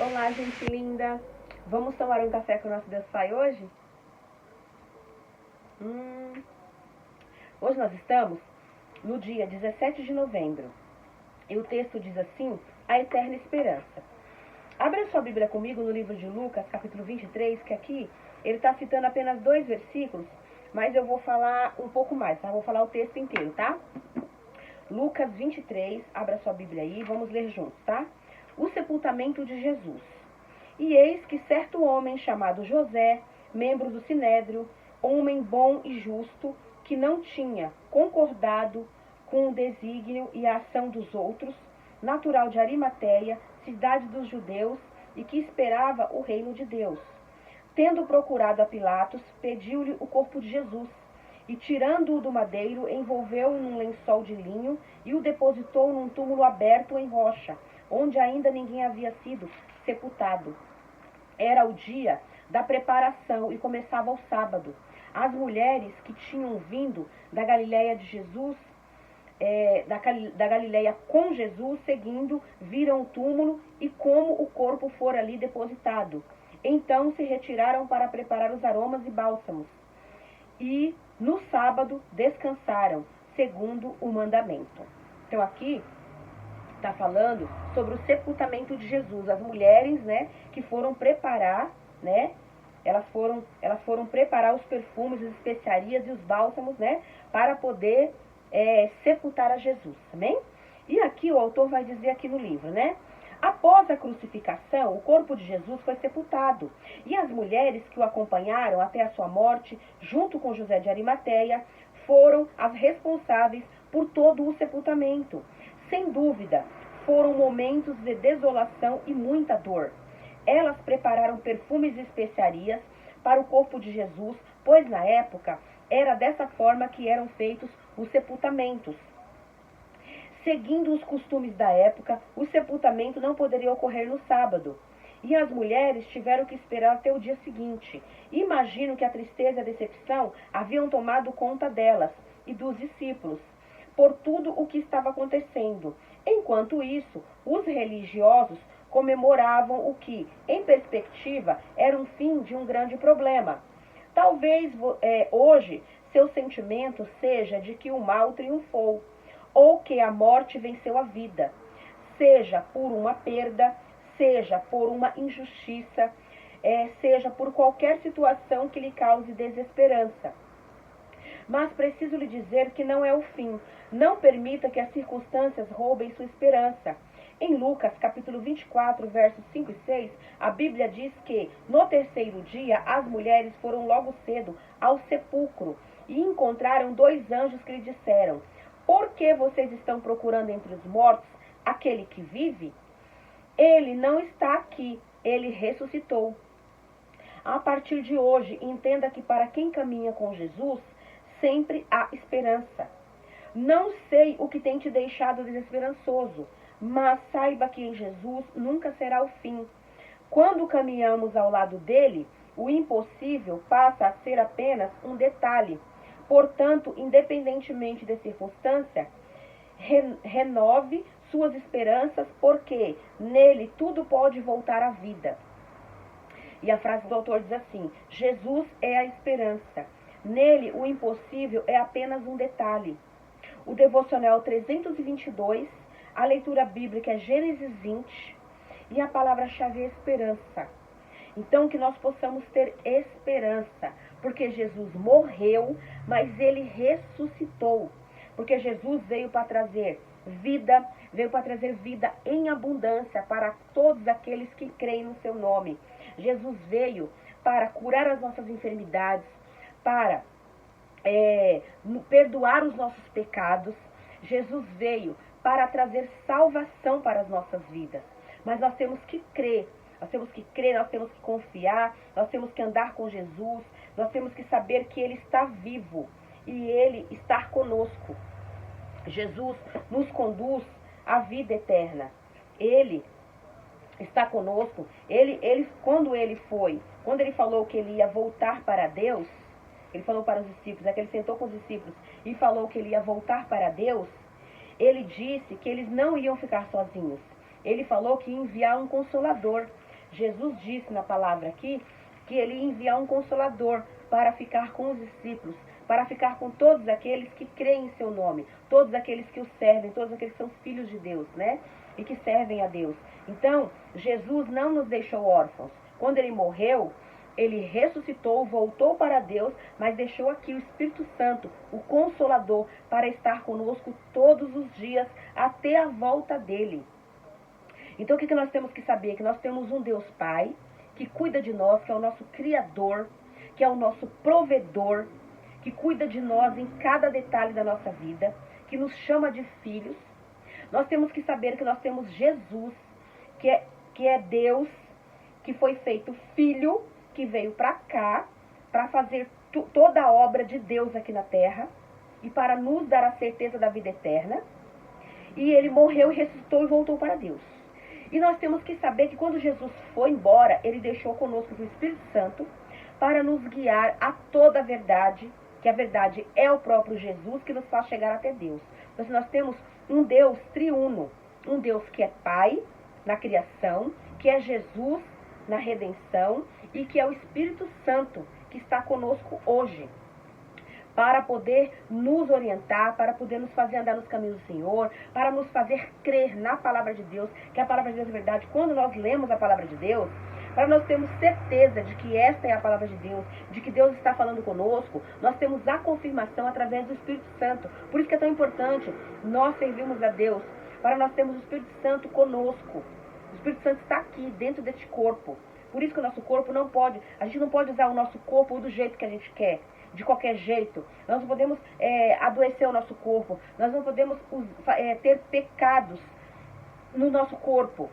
Olá, gente linda! Vamos tomar um café com o nosso Deus Pai hoje? Hoje nós estamos no dia 17 de novembro e o texto diz assim: a eterna esperança. Abra sua Bíblia comigo no livro de Lucas, capítulo 23, que aqui ele está citando apenas 2 versículos, mas eu vou falar um pouco mais, tá? Vou falar o texto inteiro, tá? Lucas 23, abra sua Bíblia aí, vamos ler juntos, tá? O sepultamento de Jesus. E eis que certo homem chamado José, membro do Sinédrio, homem bom e justo, que não tinha concordado com o desígnio e a ação dos outros, natural de Arimateia, cidade dos judeus, e que esperava o reino de Deus. Tendo procurado a Pilatos, pediu-lhe o corpo de Jesus, e tirando-o do madeiro, envolveu-o num lençol de linho e o depositou num túmulo aberto em rocha, onde ainda ninguém havia sido sepultado. Era o dia da preparação e começava o sábado. As mulheres que tinham vindo da Galiléia de Jesus, da Galiléia com Jesus, seguindo, viram o túmulo e como o corpo fora ali depositado. Então se retiraram para preparar os aromas e bálsamos. E no sábado descansaram, segundo o mandamento. Então aqui está falando sobre o sepultamento de Jesus. As mulheres, né, que foram preparar, né, elas foram preparar os perfumes, as especiarias e os bálsamos, né, para poder sepultar a Jesus, amém? E aqui o autor vai dizer aqui no livro, né, após a crucificação, o corpo de Jesus foi sepultado, e as mulheres que o acompanharam até a sua morte, junto com José de Arimateia, foram as responsáveis por todo o sepultamento. Sem dúvida, foram momentos de desolação e muita dor. Elas prepararam perfumes e especiarias para o corpo de Jesus, pois na época era dessa forma que eram feitos os sepultamentos. Seguindo os costumes da época, o sepultamento não poderia ocorrer no sábado. E as mulheres tiveram que esperar até o dia seguinte. Imagino que a tristeza e a decepção haviam tomado conta delas e dos discípulos, por tudo o que estava acontecendo. Enquanto isso, os religiosos comemoravam o que, em perspectiva, era um fim de um grande problema. Talvez hoje seu sentimento seja de que o mal triunfou, ou que a morte venceu a vida, seja por uma perda, seja por uma injustiça, seja por qualquer situação que lhe cause desesperança. Mas preciso lhe dizer que não é o fim. Não permita que as circunstâncias roubem sua esperança. Em Lucas, capítulo 24, versos 5 e 6, a Bíblia diz que, no terceiro dia, as mulheres foram logo cedo ao sepulcro e encontraram 2 anjos que lhe disseram: por que vocês estão procurando entre os mortos aquele que vive? Ele não está aqui, ele ressuscitou. A partir de hoje, entenda que para quem caminha com Jesus, sempre há esperança. Não sei o que tem te deixado desesperançoso, mas saiba que em Jesus nunca será o fim. Quando caminhamos ao lado dele, o impossível passa a ser apenas um detalhe. Portanto, independentemente da circunstância, renove suas esperanças, porque nele tudo pode voltar à vida. E a frase do autor diz assim: Jesus é a esperança. Nele, o impossível é apenas um detalhe. O devocional 322, a leitura bíblica é Gênesis 20 e a palavra-chave é esperança. Então, que nós possamos ter esperança, porque Jesus morreu, mas ele ressuscitou. Porque Jesus veio para trazer vida, veio para trazer vida em abundância para todos aqueles que creem no seu nome. Jesus veio para curar as nossas enfermidades, para perdoar os nossos pecados. Jesus veio para trazer salvação para as nossas vidas. Mas nós temos que crer, nós temos que confiar, nós temos que andar com Jesus, nós temos que saber que Ele está vivo e Ele está conosco. Jesus nos conduz à vida eterna. Ele está conosco. Quando ele falou que ele ia voltar para Deus, ele falou para os discípulos, que ele sentou com os discípulos e falou que ele ia voltar para Deus, ele disse que eles não iam ficar sozinhos. Ele falou que ia enviar um consolador. Jesus disse na palavra aqui que ele ia enviar um consolador para ficar com os discípulos, para ficar com todos aqueles que creem em seu nome, todos aqueles que o servem, todos aqueles que são filhos de Deus, né? E que servem a Deus. Então, Jesus não nos deixou órfãos. Quando ele morreu, ele ressuscitou, voltou para Deus, mas deixou aqui o Espírito Santo, o Consolador, para estar conosco todos os dias, até a volta dele. Então, o que nós temos que saber? Que nós temos um Deus Pai, que cuida de nós, que é o nosso Criador, que é o nosso provedor, que cuida de nós em cada detalhe da nossa vida, que nos chama de filhos. Nós temos que saber que nós temos Jesus, que é Deus, que foi feito filho, que veio para cá, para fazer toda a obra de Deus aqui na terra, e para nos dar a certeza da vida eterna. E ele morreu, ressuscitou e voltou para Deus. E nós temos que saber que quando Jesus foi embora, ele deixou conosco o Espírito Santo para nos guiar a toda a verdade, que a verdade é o próprio Jesus, que nos faz chegar até Deus. Então, nós temos um Deus triuno, um Deus que é Pai na criação, que é Jesus na redenção e que é o Espírito Santo que está conosco hoje, para poder nos orientar, para poder nos fazer andar nos caminhos do Senhor, para nos fazer crer na palavra de Deus, que a palavra de Deus é verdade. Quando nós lemos a palavra de Deus, para nós termos certeza de que esta é a palavra de Deus, de que Deus está falando conosco, nós temos a confirmação através do Espírito Santo. Por isso que é tão importante nós servirmos a Deus, para nós termos o Espírito Santo conosco. O Espírito Santo está aqui, dentro deste corpo. Por isso que o nosso corpo não pode, a gente não pode usar o nosso corpo do jeito que a gente quer, de qualquer jeito. Nós não podemos adoecer o nosso corpo, nós não podemos ter pecados no nosso corpo.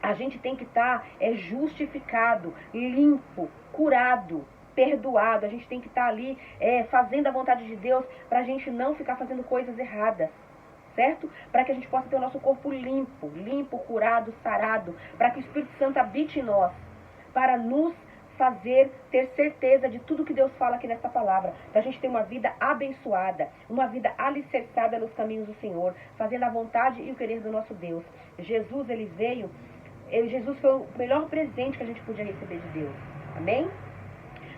A gente tem que estar justificado, limpo, curado, perdoado. A gente tem que estar ali fazendo a vontade de Deus, para a gente não ficar fazendo coisas erradas, certo? Para que a gente possa ter o nosso corpo limpo, curado, sarado, para que o Espírito Santo habite em nós, para nos fazer ter certeza de tudo que Deus fala aqui nessa palavra, para a gente ter uma vida abençoada, uma vida alicerçada nos caminhos do Senhor, fazendo a vontade e o querer do nosso Deus. Jesus, ele veio, Jesus foi o melhor presente que a gente podia receber de Deus, amém?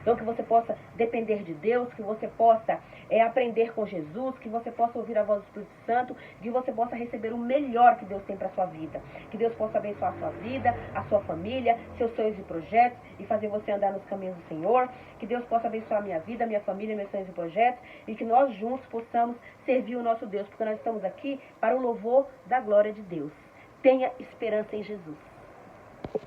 Então, que você possa depender de Deus, que você possa aprender com Jesus, que você possa ouvir a voz do Espírito Santo, que você possa receber o melhor que Deus tem para a sua vida. Que Deus possa abençoar a sua vida, a sua família, seus sonhos e projetos, e fazer você andar nos caminhos do Senhor. Que Deus possa abençoar a minha vida, a minha família, meus sonhos e projetos, e que nós juntos possamos servir o nosso Deus, porque nós estamos aqui para o louvor da glória de Deus. Tenha esperança em Jesus.